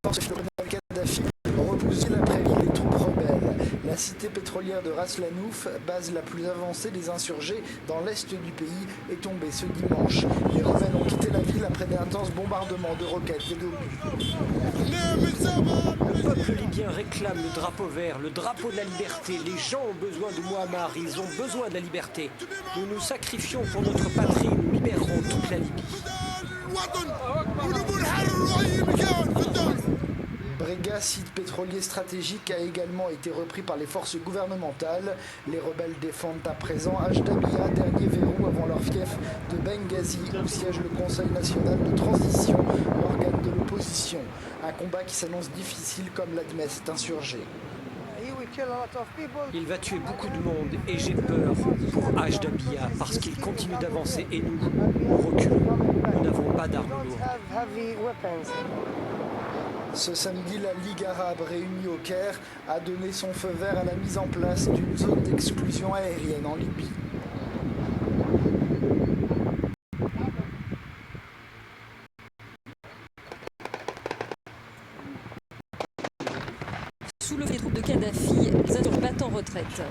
forces du colonel Kadhafi repoussent l'après-midi les troupes rebelles. La cité pétrolière de Ras Lanouf, base la plus avancée des insurgés dans l'est du pays, est tombée ce dimanche. Les rebelles ont quitté la ville après d'intenses bombardements de roquettes et d'obus. Le peuple libyen réclame le drapeau vert, le drapeau de la liberté. Les gens ont besoin de Mouammar, ils ont besoin de la liberté. Nous nous sacrifions pour notre patrie, nous libérerons toute la Libye. Brega, site pétrolier stratégique, a également été repris par les forces gouvernementales. Les rebelles défendent à présent Ajdabia, dernier verrou avant leur fief de Benghazi, où siège le Conseil national de transition, l'organe de l'opposition. Un combat qui s'annonce difficile, comme l'admet cet insurgé. Il va tuer beaucoup de monde et j'ai peur pour Ajdabia parce qu'il continue d'avancer et nous reculons. Nous n'avons pas d'armes lourdes. Ce samedi, la Ligue arabe réunie au Caire a donné son feu vert à la mise en place d'une zone d'exclusion aérienne en Libye. Sous le feu des troupes de Kadhafi, les insurgés battent en retraite.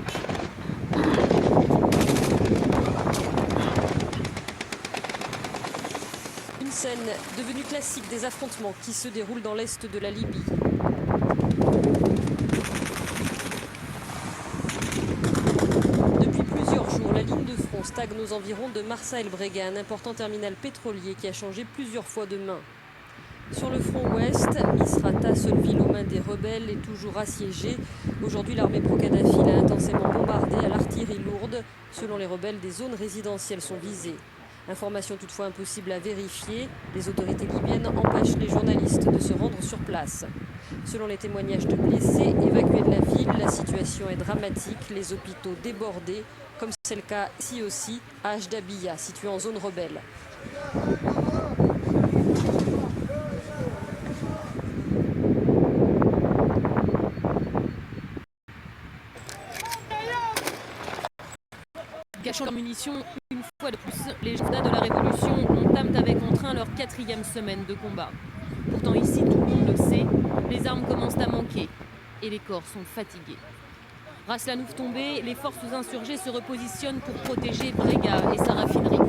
Une scène devenue classique des affrontements qui se déroulent dans l'est de la Libye. Depuis plusieurs jours, la ligne de front stagne aux environs de Marsa El Brega, un important terminal pétrolier qui a changé plusieurs fois de main. Sur le front ouest, Misrata, seule ville aux mains des rebelles, est toujours assiégée. Aujourd'hui, l'armée pro-Kadhafi l'a intensément bombardée à l'artillerie lourde. Selon les rebelles, des zones résidentielles sont visées. Information toutefois impossible à vérifier. Les autorités libyennes empêchent les journalistes de se rendre sur place. Selon les témoignages de blessés évacués de la ville, la situation est dramatique. Les hôpitaux débordés, comme c'est le cas ici aussi, à Ajdabia, situé en zone rebelle. Cachant leurs munitions, une fois de plus, les soldats de la Révolution entament avec entrain leur 4e semaine de combat. Pourtant ici, tout le monde le sait, les armes commencent à manquer et les corps sont fatigués. Ras Lanouf tombé, les forces insurgées se repositionnent pour protéger Brega et sa raffinerie.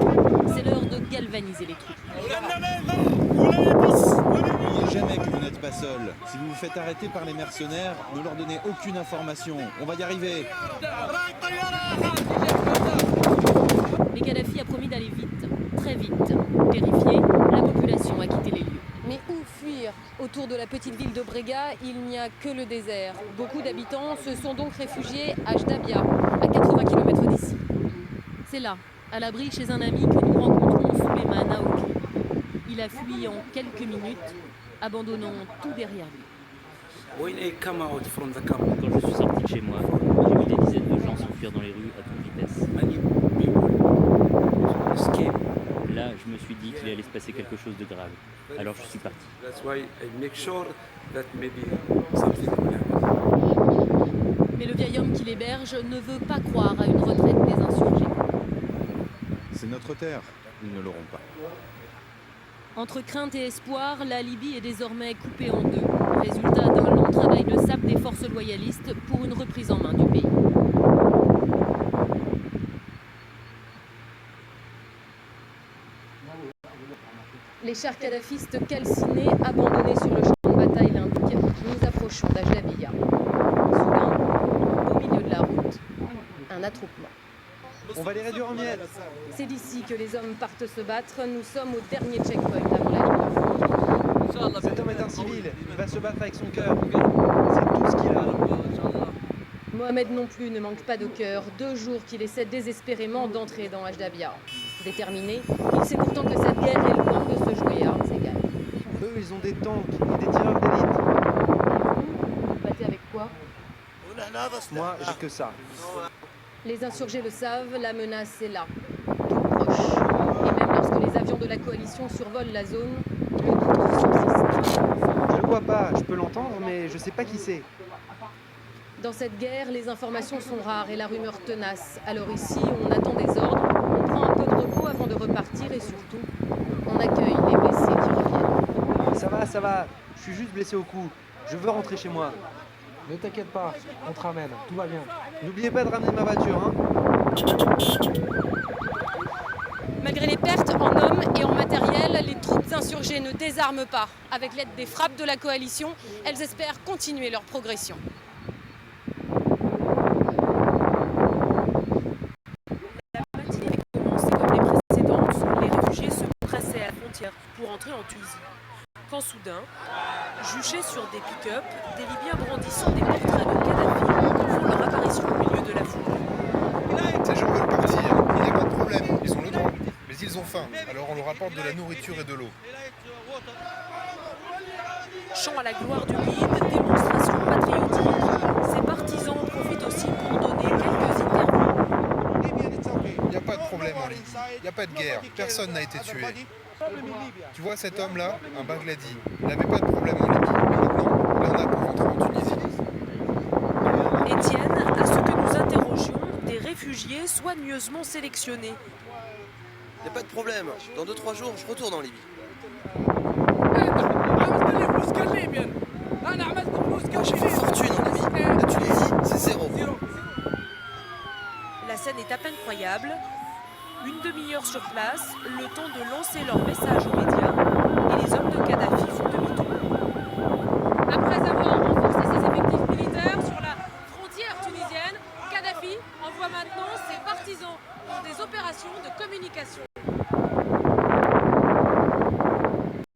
C'est l'heure de galvaniser les troupes. N'oubliez jamais que vous n'êtes pas seul. Si vous vous faites arrêter par les mercenaires, ne leur donnez aucune information. On va y arriver. Mais Kadhafi a promis d'aller vite, très vite. Terrifiée, la population a quitté les lieux. Mais où fuir? Autour de la petite ville de Brega, il n'y a que le désert. Beaucoup d'habitants se sont donc réfugiés à Ajdabia, à 80 km d'ici. C'est là, à l'abri chez un ami que nous rencontrons Souleymane Naoki. Il a fui en quelques minutes, abandonnant tout derrière lui. Quand je suis sorti de chez moi, j'ai vu des dizaines de gens s'enfuir dans les rues à toute vitesse. Là, je me suis dit qu'il allait se passer quelque chose de grave. Alors je suis parti. Mais le vieil homme qui l'héberge ne veut pas croire à une retraite des insurgés. C'est notre terre. Ils ne l'auront pas. Entre crainte et espoir, la Libye est désormais coupée en deux. Résultat d'un long travail de sape des forces loyalistes pour une reprise en main du pays. Les chars kadhafistes calcinés, abandonnés sur le champ de bataille l'indiquent. Nous approchons d'Ajdabia. Soudain, au milieu de la route, un attroupement. On va les réduire en miettes. C'est d'ici que les hommes partent se battre. Nous sommes au dernier checkpoint avant la ligne de front. Cet homme est un civil. Il va se battre avec son cœur. C'est tout ce qu'il a. Mohamed non plus ne manque pas de cœur. 2 jours qu'il essaie désespérément d'entrer dans Ajdabia. Déterminé, il sait pourtant que cette guerre est loin de se jouer à armes égales. Eux, ils ont des tanks et des tireurs d'élite. Vous battez avec quoi? Moi, j'ai que ça. Les insurgés le savent, la menace est là, toute proche. Et même lorsque les avions de la coalition survolent la zone, le doute subsiste. Je le vois pas, je peux l'entendre, mais je sais pas qui c'est. Dans cette guerre, les informations sont rares et la rumeur tenace. Alors ici, on attend des ordres, on prend un peu de repos avant de repartir et surtout, on accueille les blessés qui reviennent. Ça va, Je suis juste blessé au cou. Je veux rentrer chez moi. Ne t'inquiète pas, on te ramène, tout va bien. N'oubliez pas de ramener ma voiture, hein. Malgré les pertes en hommes et en matériel, les troupes insurgées ne désarment pas. Avec l'aide des frappes de la coalition, elles espèrent continuer leur progression. La matinée commençait comme les précédentes. Les réfugiés se pressaient à la frontière pour entrer en Tunisie. Quand soudain, juchés sur des pick-up, des Libyens brandissant des portraits de Kadhafi font leur apparition au milieu de la foule. Ces gens veulent partir, il n'y a pas de problème, ils ont le droit. Mais ils ont faim, alors on leur apporte de la nourriture et de l'eau. Chant à la gloire du guide, démonstration patriotique. Ces partisans en profitent aussi pour donner quelques interviews. Il n'y a pas de problème en Libye, il n'y a pas de guerre, personne n'a été tué. Tu vois cet homme-là, un Baghladi, il n'avait pas de problème en Libye, mais maintenant, il en a pour rentrer en Tunisie. Étienne, à ce que nous interrogions, des réfugiés soigneusement sélectionnés. Y a pas de problème, dans 2-3 jours, je retourne en Libye. J'ai fait fortune en Libye. La Tunisie, c'est zéro. La scène est à peine croyable. Une demi-heure sur place, le temps de lancer leur message aux médias, et les hommes de Kadhafi font